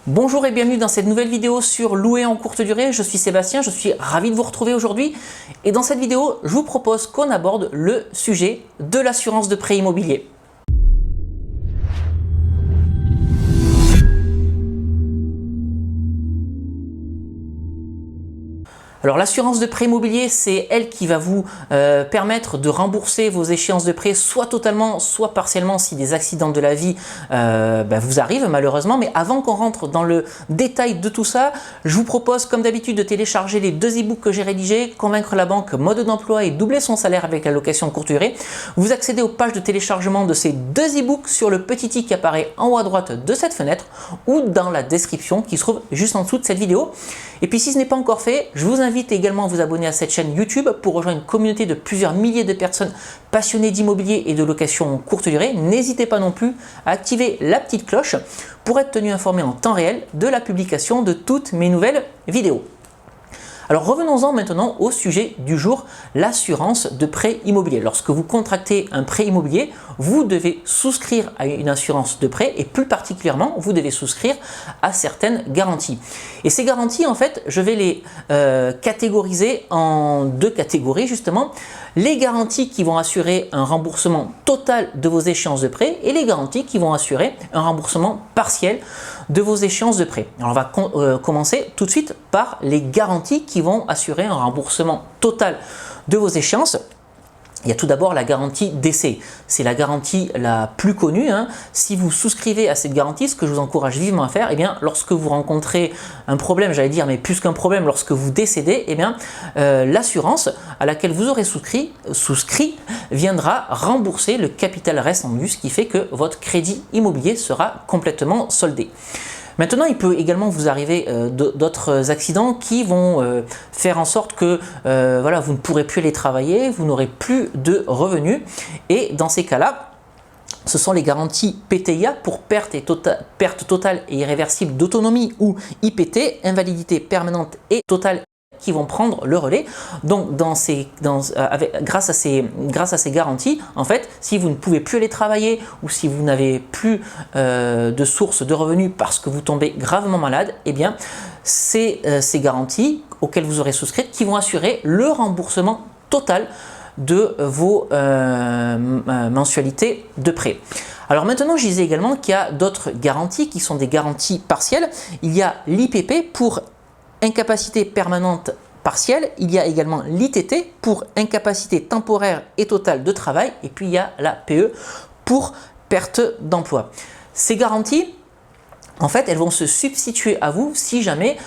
Bonjour et bienvenue dans cette nouvelle vidéo sur louer en courte durée. Je suis Sébastien, je suis ravi de vous retrouver aujourd'hui. Et dans cette vidéo, je vous propose qu'on aborde le sujet de l'assurance de prêt immobilier. Alors l'assurance de prêt immobilier, c'est elle qui va vous permettre de rembourser vos échéances de prêt soit totalement, soit partiellement si des accidents de la vie vous arrivent malheureusement. Mais avant qu'on rentre dans le détail de tout ça, je vous propose comme d'habitude de télécharger les deux e-books que j'ai rédigés, Convaincre la banque, mode d'emploi et doubler son salaire avec la location courte durée. Vous accédez aux pages de téléchargement de ces deux e-books sur le petit i qui apparaît en haut à droite de cette fenêtre ou dans la description qui se trouve juste en dessous de cette vidéo. Et puis si ce n'est pas encore fait, je vous invite également à vous abonner à cette chaîne YouTube pour rejoindre une communauté de plusieurs milliers de personnes passionnées d'immobilier et de location courte durée. N'hésitez pas non plus à activer la petite cloche pour être tenu informé en temps réel de la publication de toutes mes nouvelles vidéos. Alors revenons-en maintenant au sujet du jour, l'assurance de prêt immobilier. Lorsque vous contractez un prêt immobilier, vous devez souscrire à une assurance de prêt et plus particulièrement, vous devez souscrire à certaines garanties. Et ces garanties, en fait, je vais les catégoriser en deux catégories justement. Les garanties qui vont assurer un remboursement total de vos échéances de prêt et les garanties qui vont assurer un remboursement partiel de vos échéances de prêt. Alors on va commencer tout de suite par les garanties qui vont assurer un remboursement total de vos échéances. Il y a tout d'abord la garantie décès. C'est la garantie la plus connue. Si vous souscrivez à cette garantie, ce que je vous encourage vivement à faire, eh bien, lorsque vous rencontrez un problème, j'allais dire, mais plus qu'un problème, lorsque vous décédez, eh bien, l'assurance à laquelle vous aurez souscrit viendra rembourser le capital restant dû, ce qui fait que votre crédit immobilier sera complètement soldé. Maintenant, il peut également vous arriver d'autres accidents qui vont faire en sorte que vous ne pourrez plus aller travailler, vous n'aurez plus de revenus. Et dans ces cas-là, ce sont les garanties PTIA pour perte totale et irréversible d'autonomie ou IPT, invalidité permanente et totale, qui vont prendre le relais. Donc grâce à ces garanties, en fait, si vous ne pouvez plus aller travailler ou si vous n'avez plus de source de revenus parce que vous tombez gravement malade, eh bien c'est ces garanties auxquelles vous aurez souscrit qui vont assurer le remboursement total de vos mensualités de prêt. Alors maintenant, je disais également qu'il y a d'autres garanties qui sont des garanties partielles. Il y a l'IPP pour incapacité permanente partielle, il y a également l'ITT pour incapacité temporaire et totale de travail, et puis il y a la PE pour perte d'emploi. Ces garanties, en fait, elles vont se substituer à vous si jamais,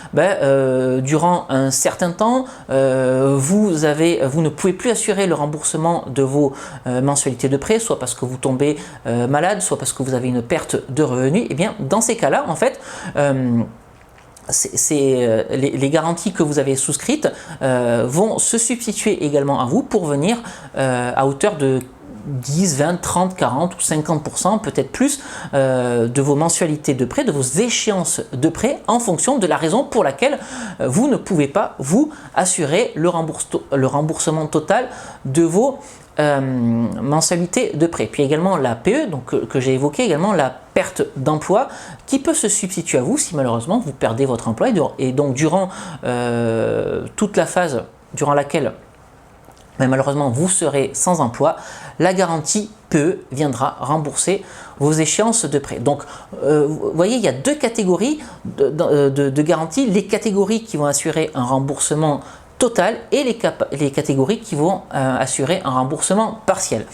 durant un certain temps, vous ne pouvez plus assurer le remboursement de vos mensualités de prêt, soit parce que vous tombez malade, soit parce que vous avez une perte de revenus. Et bien, dans ces cas-là, en fait, les garanties que vous avez souscrites vont se substituer également à vous pour venir à hauteur de 10, 20, 30, 40 ou 50%, peut-être plus, de vos mensualités de prêt, de vos échéances de prêt en fonction de la raison pour laquelle vous ne pouvez pas vous assurer le remboursement total de vos mensualité de prêt. Puis également la PE, donc, que j'ai évoqué, également la perte d'emploi qui peut se substituer à vous si malheureusement vous perdez votre emploi et donc durant toute la phase durant laquelle malheureusement vous serez sans emploi, la garantie PE viendra rembourser vos échéances de prêt. Donc vous voyez, il y a deux catégories de garanties, les catégories qui vont assurer un remboursement total et les catégories qui vont assurer un remboursement partiel.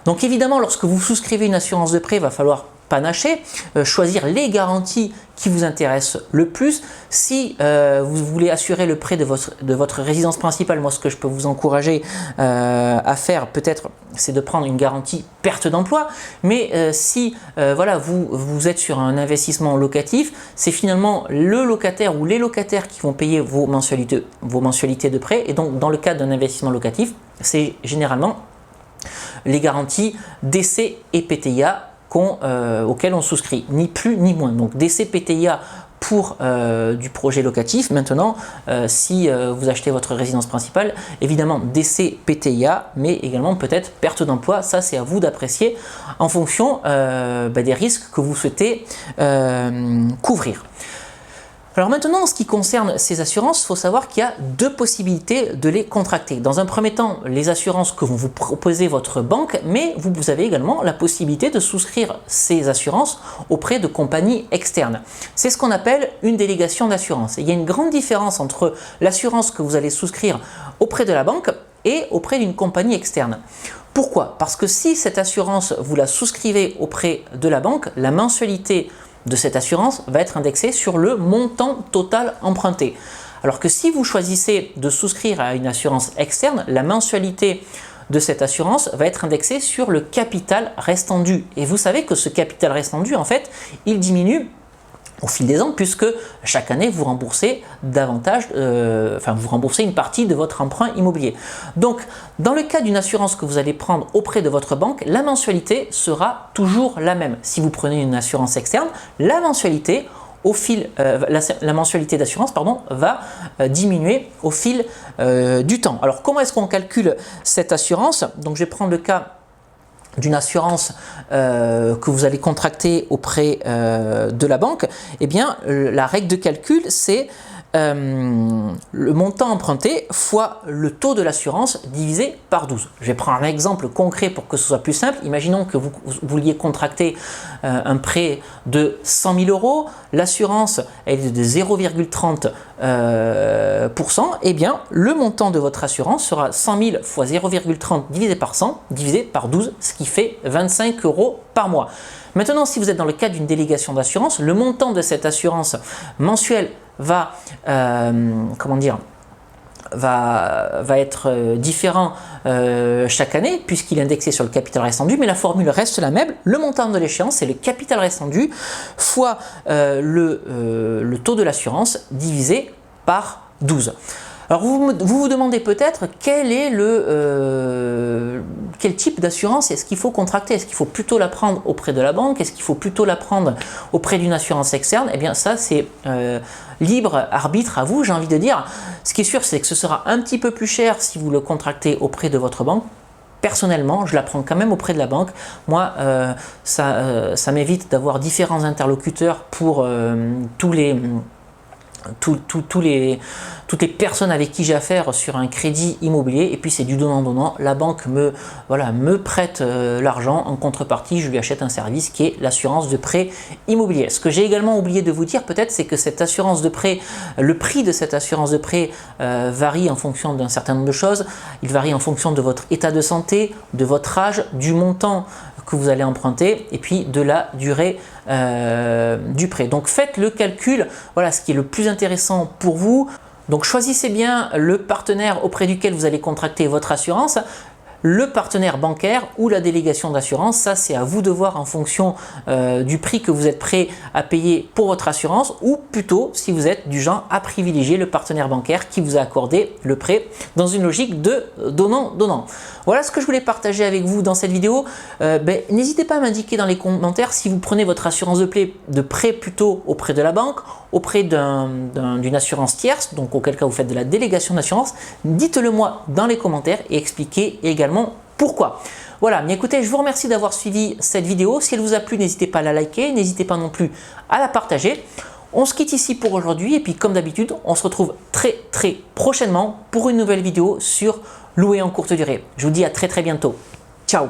Donc évidemment, lorsque vous souscrivez une assurance de prêt, il va falloir panacher, choisir les garanties qui vous intéressent le plus. Si vous voulez assurer le prêt de votre résidence principale, moi ce que je peux vous encourager à faire peut-être, c'est de prendre une garantie perte d'emploi. Mais si vous êtes sur un investissement locatif, c'est finalement le locataire ou les locataires qui vont payer vos mensualités de prêt. Et donc dans le cas d'un investissement locatif, c'est généralement les garanties décès et PTIA auxquels on souscrit, ni plus ni moins. Donc décès PTIA pour du projet locatif. Maintenant, si vous achetez votre résidence principale, évidemment décès PTIA, mais également peut-être perte d'emploi. Ça, c'est à vous d'apprécier en fonction des risques que vous souhaitez couvrir. Alors maintenant, en ce qui concerne ces assurances, il faut savoir qu'il y a deux possibilités de les contracter. Dans un premier temps, les assurances que vont vous proposer votre banque, mais vous avez également la possibilité de souscrire ces assurances auprès de compagnies externes. C'est ce qu'on appelle une délégation d'assurance. Il y a une grande différence entre l'assurance que vous allez souscrire auprès de la banque et auprès d'une compagnie externe. Pourquoi? Parce que si cette assurance, vous la souscrivez auprès de la banque, la mensualité de cette assurance va être indexée sur le montant total emprunté. Alors que si vous choisissez de souscrire à une assurance externe, la mensualité de cette assurance va être indexée sur le capital restant dû. Et vous savez que ce capital restant dû, en fait, il diminue au fil des ans, puisque chaque année vous remboursez davantage, vous remboursez une partie de votre emprunt immobilier. Donc, dans le cas d'une assurance que vous allez prendre auprès de votre banque, la mensualité sera toujours la même. Si vous prenez une assurance externe, la mensualité la mensualité d'assurance va diminuer au fil du temps. Alors, comment est-ce qu'on calcule cette assurance? Donc, je vais prendre le cas d'une assurance que vous allez contracter auprès de la banque. Eh bien, la règle de calcul, c'est le montant emprunté fois le taux de l'assurance divisé par 12. Je vais prendre un exemple concret pour que ce soit plus simple. Imaginons que vous vouliez contracter un prêt de 100 000 euros. L'assurance est de 0,30%. Eh bien, le montant de votre assurance sera 100 000 fois 0,30 divisé par 100 divisé par 12, ce qui fait 25 euros par mois. Maintenant, si vous êtes dans le cadre d'une délégation d'assurance, le montant de cette assurance mensuelle va être différent chaque année puisqu'il est indexé sur le capital restant dû, mais la formule reste la même. Le montant de l'échéance, c'est le capital restant dû fois le taux de l'assurance divisé par 12. Alors vous vous demandez peut-être quel type d'assurance est-ce qu'il faut contracter? Est-ce qu'il faut plutôt la prendre auprès de la banque? Est-ce qu'il faut plutôt la prendre auprès d'une assurance externe? Eh bien ça c'est libre arbitre à vous, j'ai envie de dire. Ce qui est sûr, c'est que ce sera un petit peu plus cher si vous le contractez auprès de votre banque. Personnellement, je la prends quand même auprès de la banque. Moi, ça m'évite d'avoir différents interlocuteurs pour toutes les personnes avec qui j'ai affaire sur un crédit immobilier, et puis c'est du donnant-donnant. La banque me prête l'argent, en contrepartie je lui achète un service qui est l'assurance de prêt immobilier. Ce que j'ai également oublié de vous dire peut-être, c'est que cette assurance de prêt, le prix de cette assurance de prêt varie en fonction d'un certain nombre de choses. Il varie en fonction de votre état de santé, de votre âge, du montant que vous allez emprunter et puis de la durée du prêt. Donc faites le calcul, voilà ce qui est le plus intéressant pour vous. Donc choisissez bien le partenaire auprès duquel vous allez contracter votre assurance, le partenaire bancaire ou la délégation d'assurance. Ça, c'est à vous de voir en fonction du prix que vous êtes prêt à payer pour votre assurance, ou plutôt si vous êtes du genre à privilégier le partenaire bancaire qui vous a accordé le prêt dans une logique de donnant-donnant. Voilà ce que je voulais partager avec vous dans cette vidéo. N'hésitez pas à m'indiquer dans les commentaires si vous prenez votre assurance de prêt plutôt auprès de la banque, auprès d'une assurance tierce, donc auquel cas vous faites de la délégation d'assurance. Dites-le moi dans les commentaires et expliquez également pourquoi. Voilà, mais écoutez, je vous remercie d'avoir suivi cette vidéo. Si elle vous a plu, n'hésitez pas à la liker, n'hésitez pas non plus à la partager. On se quitte ici pour aujourd'hui et puis comme d'habitude, on se retrouve très prochainement pour une nouvelle vidéo sur louer en courte durée. Je vous dis à très bientôt. Ciao!